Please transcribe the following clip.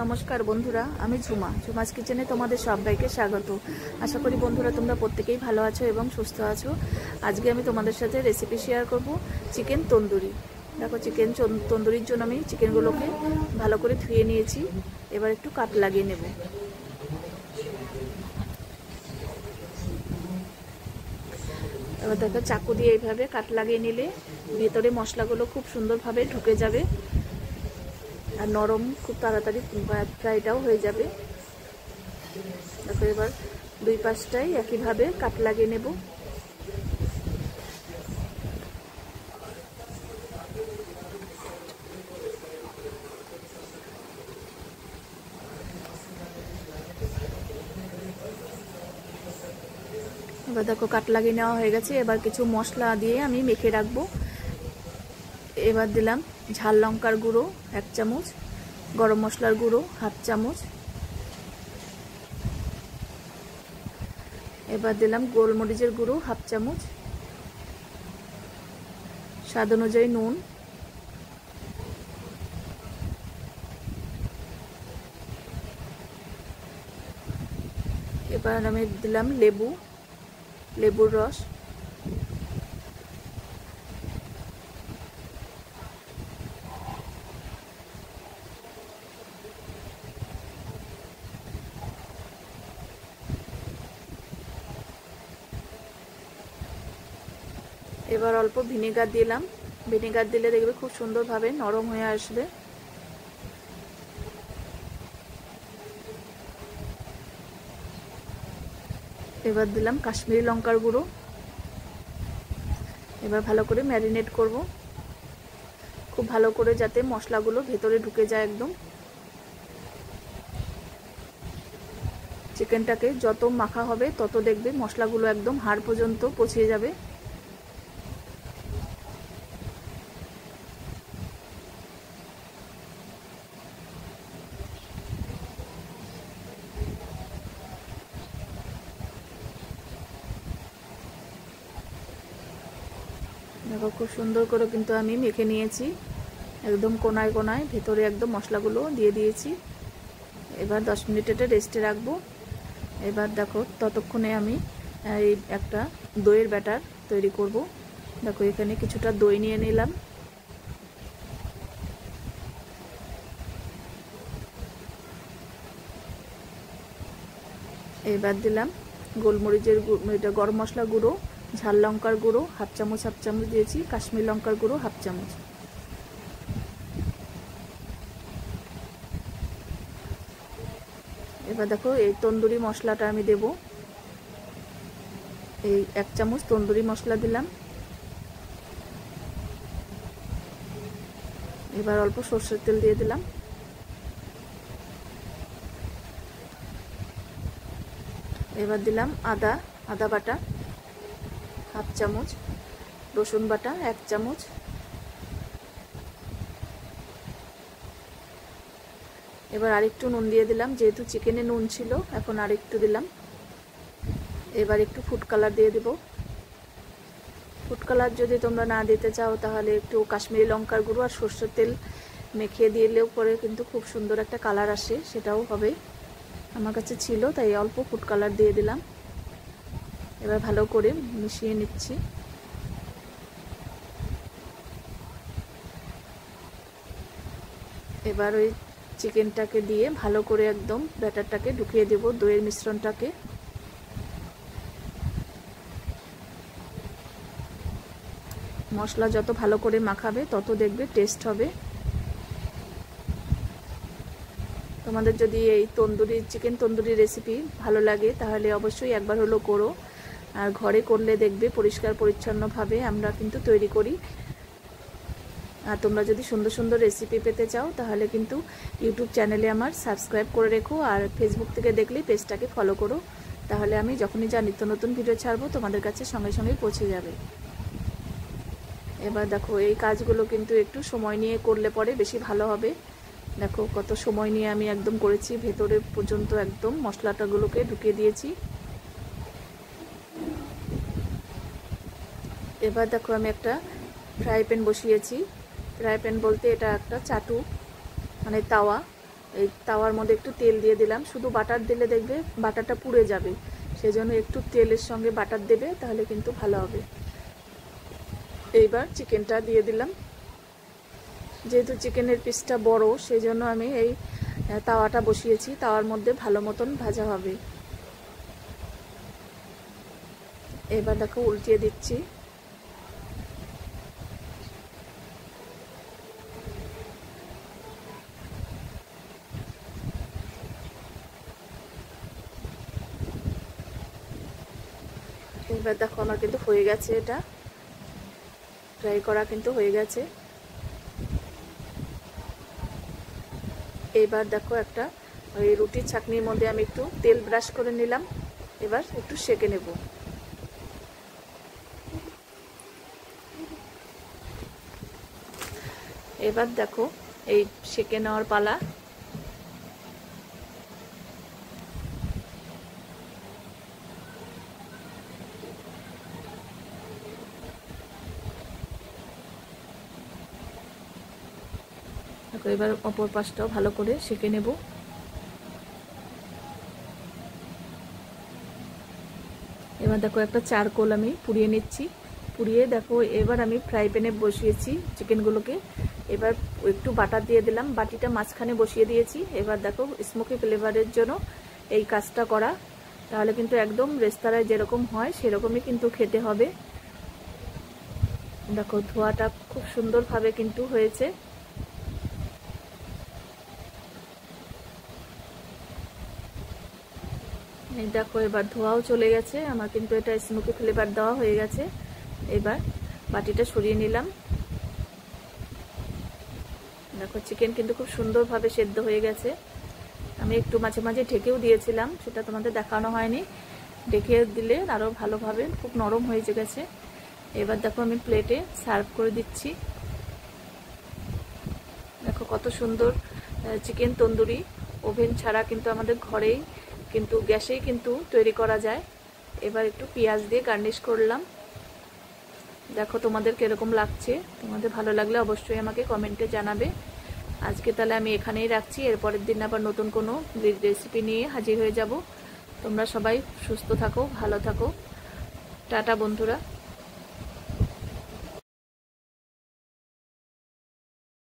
নমস্কার বন্ধুরা, আমি ঝুমাস কিচেনে তোমাদের সবাইকে স্বাগত। আশা করি বন্ধুরা তোমরা প্রত্যেকেই ভালো আছো এবং সুস্থ আছো। আজকে আমি তোমাদের সাথে রেসিপি শেয়ার করব চিকেন তন্দুরি। দেখো, চিকেন তন্দুরির জন্য আমি চিকেনগুলোকে ভালো করে ধুয়ে নিয়েছি। এবার একটু কাট লাগিয়ে নেব। এবার দেখো, চাকু দিয়ে এইভাবে কাট লাগিয়ে নিলে ভেতরে মশলাগুলো খুব সুন্দরভাবে ঢুকে যাবে আর নরম খুব তাড়াতাড়ি ফ্রাইটাও হয়ে যাবে। দেখো, এবার দুই পাশটাই একইভাবে কাট লাগিয়ে নেব। এবার দেখো, কাট লাগিয়ে নেওয়া হয়ে গেছে। এবার কিছু মশলা দিয়ে আমি মেখে রাখবো। এবার দিলাম ঝাল লঙ্কার গুঁড়ো 1 চামচ, গরম মশলার গুঁড়ো 1/2 চামচ, এবার দিলাম গোলমরিচের গুঁড়ো 1/2 চামচ, স্বাদ অনুযায়ী নুন, এবার আমি দিলাম লেবুর রস, এবার অল্প ভিনেগার দিলাম। ভিনেগার দিলে দেখবে খুব সুন্দরভাবে নরম হয়ে আসবে। এবার দিলাম কাশ্মীরি লঙ্কার গুঁড়ো। এবার ভালো করে ম্যারিনেট করব, খুব ভালো করে যাতে মশলাগুলো ভেতরে ঢুকে যায় একদম। চিকেনটাকে যত মাখা হবে তত দেখবে মশলাগুলো একদম হাড় পর্যন্ত পৌঁছে যাবে। দেখো, খুব সুন্দর করে কিন্তু আমি মেখে নিয়েছি, একদম কোনায় কোনায় ভেতরে একদম মশলাগুলো দিয়ে দিয়েছি। এবার 10 মিনিট এটা রেস্টে রাখবো। এবার দেখো, ততক্ষণে আমি এই একটা দইয়ের ব্যাটার তৈরি করব। দেখো, এখানে কিছুটা দই নিয়ে নিলাম। এবার দিলাম গোলমরিচের এটা গরম মশলা গুঁড়ো, ঝাল লঙ্কার গুঁড়ো 1/2 চামচ দিয়েছি, কাশ্মীর লঙ্কার গুঁড়ো 1/2 চামচ। এবার দেখো, এই তন্দুরি মশলাটা আমি দেব। এই 1 চামচ তন্দুরি মশলা দিলাম। এবার অল্প সরষের তেল দিয়ে দিলাম। এবার দিলাম আদা বাটা 1/2 চামচ, রসুন বাটা 1 চামচ, এবার আরেকটু নুন দিয়ে দিলাম, যেহেতু চিকেনে নুন ছিল এখন আরেকটু দিলাম। এবার একটু ফুড কালার দিয়ে দেব। ফুড কালার যদি তোমরা না দিতে চাও তাহলে একটু কাশ্মীরি লঙ্কার গুঁড়ো আর সরষের তেল মেখে দিলেও পরে কিন্তু খুব সুন্দর একটা কালার আসে, সেটাও হবে। আমার কাছে ছিল তাই অল্প ফুড কালার দিয়ে দিলাম। এবার ভালো করে মিশিয়ে নিচ্ছি। এবার ওই চিকেনটাকে দিয়ে ভালো করে একদম ব্যাটারটাকে ঢুকিয়ে দেব, দইয়ের মিশ্রণটাকে। মশলা যত ভালো করে মাখাবে তত দেখবে টেস্ট হবে। তোমাদের যদি এই চিকেন তন্দুরি রেসিপি ভালো লাগে তাহলে অবশ্যই একবার হলো করো। আর ঘরে করলে দেখবে পরিষ্কার পরিচ্ছন্নভাবে আমরা কিন্তু তৈরি করি। আর তোমরা যদি সুন্দর সুন্দর রেসিপি পেতে চাও তাহলে কিন্তু ইউটিউব চ্যানেলে আমার সাবস্ক্রাইব করে রেখো, আর ফেসবুক থেকে দেখলে পেজটাকে ফলো করো। তাহলে আমি যখনই যা নিত্য নতুন ভিডিও ছাড়বো তোমাদের কাছে সঙ্গে সঙ্গে পৌঁছে যাবে। এবার দেখো, এই কাজগুলো কিন্তু একটু সময় নিয়ে করলে পরে বেশি ভালো হবে। দেখো, কত সময় নিয়ে আমি একদম করেছি, ভেতরে পর্যন্ত একদম মশলাটাগুলোকে ঢুকিয়ে দিয়েছি। এবার দেখো, আমি একটা ফ্রাই প্যান বসিয়েছি। ফ্রাই প্যান বলতে এটা একটা চাটু, মানে তাওয়া। এই তাওয়ার মধ্যে একটু তেল দিয়ে দিলাম। শুধু বাটার দিলে দেখবে বাটারটা পুড়ে যাবে, সেজন্য একটু তেলের সঙ্গে বাটার দেবে, তাহলে কিন্তু ভালো হবে। এইবার চিকেনটা দিয়ে দিলাম। যেহেতু চিকেনের পিসটা বড়, সেই জন্য আমি এই তাওয়াটা বসিয়েছি, তাওয়ার মধ্যে ভালো মতন ভাজা হবে। এবার দেখো উল্টিয়ে দিচ্ছি। এবার দেখো আমার কিন্তু হয়ে গেছে, এটা ফ্রাই করা কিন্তু হয়ে গেছে। এবার দেখো একটা ওই রুটির ছাঁকনির মধ্যে আমি একটু তেল ব্রাশ করে নিলাম, এবার একটু সেঁকে নেব। এবার দেখো এই সেঁকে নেওয়ার পালা। দেখো এবার অপর পাশটাও ভালো করে সেঁকে নেব। এবার দেখো একটা চারকোল আমি পুড়িয়ে নিচ্ছি। পুড়িয়ে দেখো এবার আমি ফ্রাই প্যানে বসিয়েছি চিকেনগুলোকে। এবার একটু বাটার দিয়ে দিলাম, বাটিটা মাঝখানে বসিয়ে দিয়েছি। এবার দেখো স্মোকি ফ্লেভারের জন্য এই কাজটা করা, তাহলে কিন্তু একদম রেস্তোরাঁয় যেরকম হয় সেরকমই কিন্তু খেতে হবে। দেখো ধোঁয়াটা খুব সুন্দরভাবে কিন্তু হয়েছে। এই দেখো এবার ধোঁয়াও চলে গেছে আমার, কিন্তু এটা স্মোকি ফ্লেভার দেওয়া হয়ে গেছে। এবার বাটিটা সরিয়ে নিলাম। দেখো চিকেন কিন্তু খুব সুন্দরভাবে সেদ্ধ হয়ে গেছে। আমি একটু মাঝে মাঝে ঢেকেও দিয়েছিলাম, সেটা তোমাদের দেখানো হয়নি। ঢেকে দিলে আরও ভালোভাবে খুব নরম হয়ে গেছে। এবার দেখো আমি প্লেটে সার্ভ করে দিচ্ছি। দেখো কত সুন্দর চিকেন তন্দুরি, ওভেন ছাড়া কিন্তু আমাদের ঘরেই কিন্তু গ্যাসেই কিন্তু তৈরি করা যায়। এবার একটু পেঁয়াজ দিয়ে গার্নিশ করলাম। দেখো তোমাদের কিরকম লাগছে, তোমাদের ভালো লাগলে অবশ্যই আমাকে কমেন্টে জানাবে। আজকে তাহলে আমি এখানেই রাখছি, এরপরের দিন আবার নতুন কোনো রেসিপি নিয়ে হাজির হয়ে যাব। তোমরা সবাই সুস্থ থাকো, ভালো থাকো। টাটা বন্ধুরা।